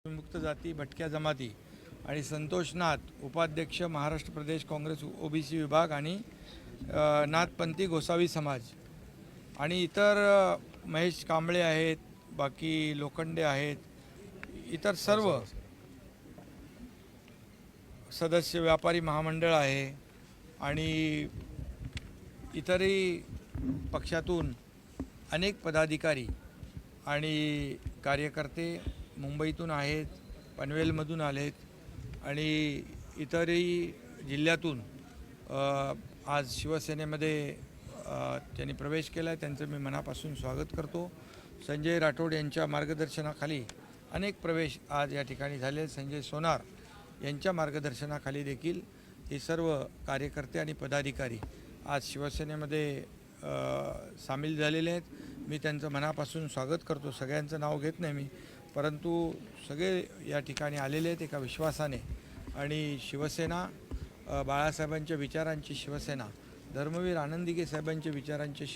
विमुक्त जाती भटक्या जमाती आणि संतोष नाथ उपाध्यक्ष महाराष्ट्र प्रदेश काँग्रेस ओबीसी विभाग आणि नाथपंथी गोसावी समाज आणि इतर महेश कांबळे आहेत, बाकी लोखंडे आहेत, इतर सर्व सदस्य व्यापारी महामंडळ आहे आणि इतरही पक्षातून अनेक पदाधिकारी आणि कार्यकर्ते मुंबईतून आहेत, पनवेलमधून आलेत आणि इतरही जिल्ह्यातून आज शिवसेनेमध्ये त्यांनी प्रवेश केला आहे. त्यांचं मी मनापासून स्वागत करतो. संजय राठोड यांच्या मार्गदर्शनाखाली अनेक प्रवेश आज या ठिकाणी झाले. संजय सोनार यांच्या मार्गदर्शनाखाली देखील हे सर्व कार्यकर्ते आणि पदाधिकारी आज शिवसेनेमध्ये सामील झालेले आहेत. मी त्यांचं मनापासून स्वागत करतो. सगळ्यांचं नाव घेत नाही मी, परंतु सगळे या ठिकाणी आलेले आहेत एका विश्वासाने. आणि शिवसेना बाळासाहेबांच्या विचारांची शिवसेना, धर्मवीर आनंद दिघे साहेबांच्या विचारांची